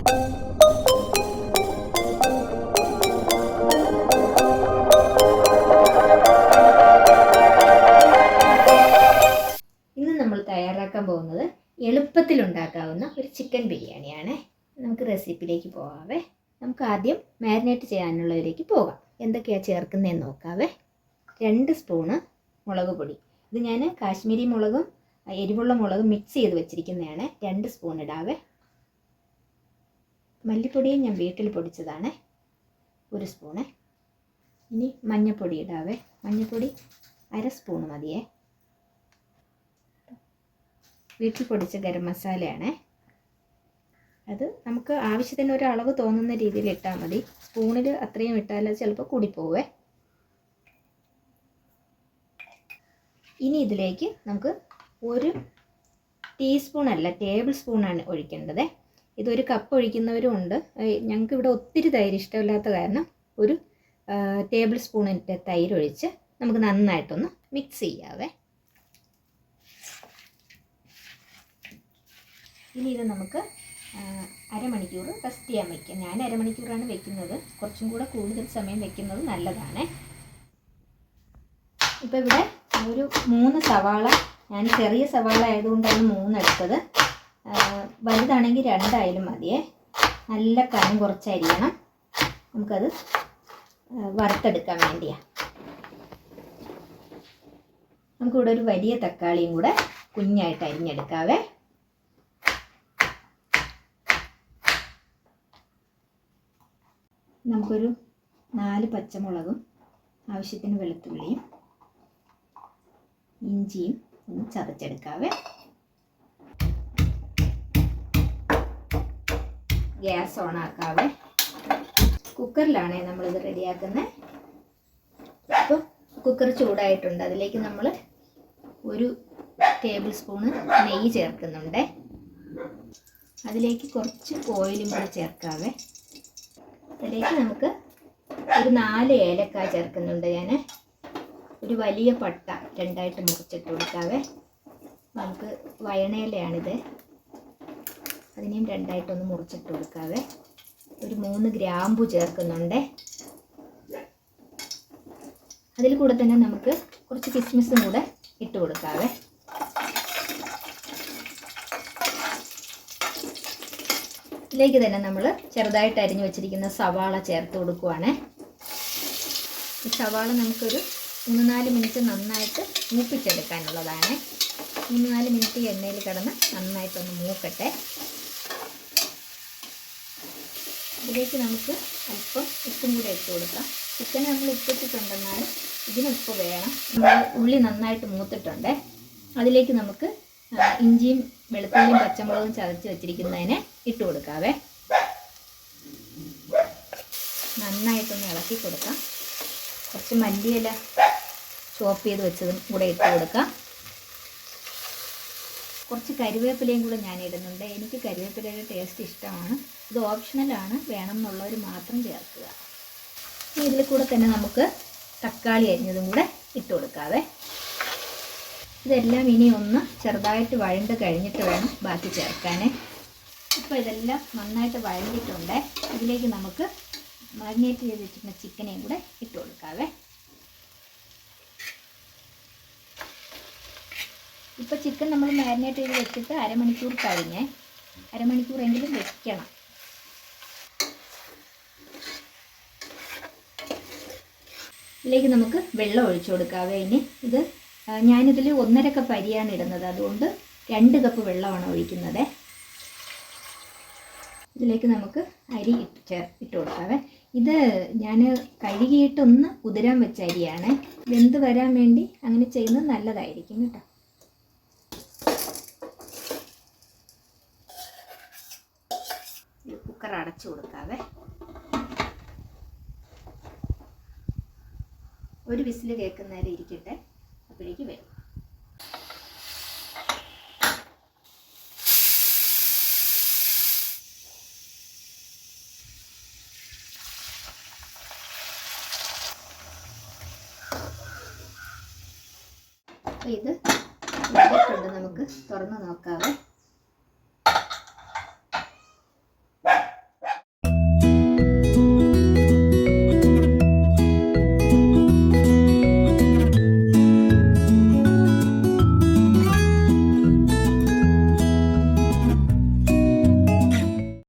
ഇന്ന് നമ്മൾ തയ്യാറാക്കാൻ പോകുന്നത് എളുപ്പത്തിൽ ഉണ്ടാക്കാവുന്ന ഒരു ചിക്കൻ ബിരിയാണിയാണ്. നമുക്ക് റെസിപ്പിയിലേക്ക് പോകാവേ. നമുക്ക് ആദ്യം മാരിനേറ്റ് ചെയ്യാനുള്ളതിലേക്ക് പോകാം. എന്തൊക്കെയാണ് ചേർക്കുന്നതെന്ന് നോക്കാവേ. 2 സ്പൂണ് മുളക് പൊടി. ഇത് ഞാൻ കാശ്മീരി മുളകും എരിവുള്ള മുളകും മിക്സ് ചെയ്ത് വെച്ചിരിക്കുന്നതാണ്. 2 സ്പൂൺ ഇടാവേ. മല്ലിപ്പൊടിയും ഞാൻ വീട്ടിൽ പൊടിച്ചതാണ്, 1 സ്പൂണ്. ഇനി മഞ്ഞൾപ്പൊടി ഇടാവേ. മഞ്ഞൾപ്പൊടി 1/2 സ്പൂൺ മതിയേ. വീട്ടിൽ പൊടിച്ച ഗരം മസാലയാണ്. അത് നമുക്ക് ആവശ്യത്തിന് ഒരു അളവ് തോന്നുന്ന രീതിയിൽ ഇട്ടാൽ മതി. സ്പൂണിൽ അത്രയും ഇട്ടാൽ അത് ചിലപ്പോൾ കൂടിപ്പോവേ. ഇനി ഇതിലേക്ക് നമുക്ക് 1 ടീസ്പൂൺ അല്ല, ടേബിൾ സ്പൂണാണ് ഒഴിക്കേണ്ടത്. ഇതൊരു കപ്പ് ഒഴിക്കുന്നവരും ഉണ്ട്. ഞങ്ങൾക്ക് ഇവിടെ ഒത്തിരി തൈര് ഇഷ്ടമില്ലാത്ത കാരണം 1 ടേബിൾ സ്പൂണിൻ്റെ തൈര് ഒഴിച്ച് നമുക്ക് നന്നായിട്ടൊന്ന് മിക്സ് ചെയ്യാവേ. ഇനി ഇത് നമുക്ക് അരമണിക്കൂർ റെസ്റ്റ് ചെയ്യാൻ വയ്ക്കാം. ഞാൻ അരമണിക്കൂറാണ് വെക്കുന്നത്. കുറച്ചും കൂടെ കൂടുതൽ സമയം വെക്കുന്നത് നല്ലതാണ്. ഇപ്പോൾ ഇവിടെ ഒരു 3 സവാള, ഞാൻ ചെറിയ സവാള ആയതുകൊണ്ടാണ് 3 എടുത്തത്. വലുതാണെങ്കിൽ 2 ആയാലും മതിയേ. നല്ല കനം കുറച്ച് അരിയണം. നമുക്കത് വറുത്തെടുക്കാൻ വേണ്ടിയാണ്. നമുക്കിവിടെ ഒരു വലിയ തക്കാളിയും കൂടെ കുഞ്ഞായിട്ട് അരിഞ്ഞെടുക്കാവേ. നമുക്കൊരു 4 പച്ചമുളകും ആവശ്യത്തിന് വെളുത്തുള്ളിയും ഇഞ്ചിയും ഒന്ന് ചതച്ചെടുക്കാവേ. Gas on ആക്കാവേ. കുക്കറിലാണ് നമ്മളിത് റെഡിയാക്കുന്നത്. അപ്പോൾ കുക്കർ ചൂടായിട്ടുണ്ട്. അതിലേക്ക് നമ്മൾ 1 ടേബിൾ സ്പൂണ് നെയ്യ് ചേർക്കുന്നുണ്ട്. അതിലേക്ക് കുറച്ച് ഓയിലും കൂടെ ചേർക്കാവേ. അതിലേക്ക് നമുക്ക് ഒരു 4 ഏലക്കായ ചേർക്കുന്നുണ്ട്. ഞാൻ ഒരു വലിയ പട്ട 2ആയിട്ട് മുറിച്ചിട്ട് കൊടുക്കാവേ. നമുക്ക് വയണയിലയാണിത്, അതിനെയും 2ആയിട്ടൊന്ന് മുറിച്ചിട്ട് കൊടുക്കാവേ. ഒരു 3 ഗ്രാമ്പു ചേർക്കുന്നുണ്ട്. അതിൽ കൂടെ തന്നെ നമുക്ക് കുറച്ച് കിസ്മിസും കൂടെ ഇട്ട് കൊടുക്കാവേ. ഇതിലേക്ക് തന്നെ നമ്മൾ ചെറുതായിട്ട് അരിഞ്ഞു വെച്ചിരിക്കുന്ന സവാള ചേർത്ത് കൊടുക്കുവാണ്. ഈ സവാള നമുക്കൊരു 3-4 മിനിറ്റ് നന്നായിട്ട് മൂപ്പിച്ചെടുക്കാനുള്ളതാണ്. 3-4 മിനിറ്റ് എണ്ണയിൽ കിടന്ന് നന്നായിട്ടൊന്ന് മൂക്കട്ടെ. ഇതിലേക്ക് നമുക്ക് അല്പം ഉപ്പും കൂടെ ഇട്ട് കൊടുക്കാം. ചിക്കന് നമ്മൾ ഉപ്പിട്ടിട്ടുണ്ടെന്നാലും ഇതിന് ഉപ്പ് വേണം. നമ്മൾ ഉള്ളി നന്നായിട്ട് മൂത്തിട്ടുണ്ട്. അതിലേക്ക് നമുക്ക് ഇഞ്ചിയും വെളുത്തുള്ളിയും പച്ചമുളകും ചതച്ച് വെച്ചിരിക്കുന്നതിന് ഇട്ട് കൊടുക്കാവേ. നന്നായിട്ടൊന്ന് ഇളക്കി കൊടുക്കാം. കുറച്ച് മല്ലിയില ചോപ്പ് ചെയ്ത് വെച്ചതും കൂടെ ഇട്ട് കൊടുക്കാം. കുറച്ച് കരിവേപ്പിലയും കൂടെ ഞാൻ ഇടുന്നുണ്ട്. എനിക്ക് കരിവേപ്പിലയുടെ ടേസ്റ്റ് ഇഷ്ടമാണ്. ഇത് ഓപ്ഷണലാണ്, വേണം എന്നുള്ളവർ മാത്രം ചേർക്കുക. ഇതിൽ കൂടെ തന്നെ നമുക്ക് തക്കാളി അരിഞ്ഞതും കൂടെ ഇട്ട് കൊടുക്കാവേ. ഇതെല്ലാം ഇനി ഒന്ന് ചെറുതായിട്ട് വഴണ്ട് കഴിഞ്ഞിട്ട് വേണം ബാക്കി ചേർക്കാൻ. ഇപ്പോൾ ഇതെല്ലാം നന്നായിട്ട് വഴണ്ടിട്ടുണ്ട്. ഇതിലേക്ക് നമുക്ക് മാരിനേറ്റ് ചെയ്ത് വെച്ചിരുന്ന ചിക്കനെയും കൂടെ ഇട്ട് കൊടുക്കാവേ. ഇപ്പോൾ ചിക്കൻ നമ്മൾ മാരിനേറ്റ് ചെയ്ത് വെച്ചിട്ട് അരമണിക്കൂർ കഴിഞ്ഞ്, അരമണിക്കൂറെങ്കിലും വെക്കണം. ഇതിലേക്ക് നമുക്ക് വെള്ളം ഒഴിച്ചു കൊടുക്കാവേ. ഇനി ഇത് ഞാനിതിൽ 1.5 കപ്പ് അരിയാണ് ഇടുന്നത്, അതുകൊണ്ട് 2 കപ്പ് വെള്ളമാണ് ഒഴിക്കുന്നത്. ഇതിലേക്ക് നമുക്ക് അരി ഇട്ട് കൊടുക്കാവേ. ഇത് ഞാൻ കഴുകിയിട്ടൊന്ന് കുതിരാൻ വെച്ച അരിയാണ്. വെന്ത് വരാൻ വേണ്ടി അങ്ങനെ ചെയ്യുന്നത് നല്ലതായിരിക്കും കേട്ടോ. കുക്കർ അടച്ചു കൊടുക്കാവേ. ഒരു വിസിൽ കേൾക്കുന്നേരം ഇരിക്കട്ടെ, അപ്പോഴേക്ക് വേണം. അപ്പോൾ ഇത് വെന്തിട്ടുണ്ട്. നമുക്ക് തുറന്ന് നോക്കാവേ.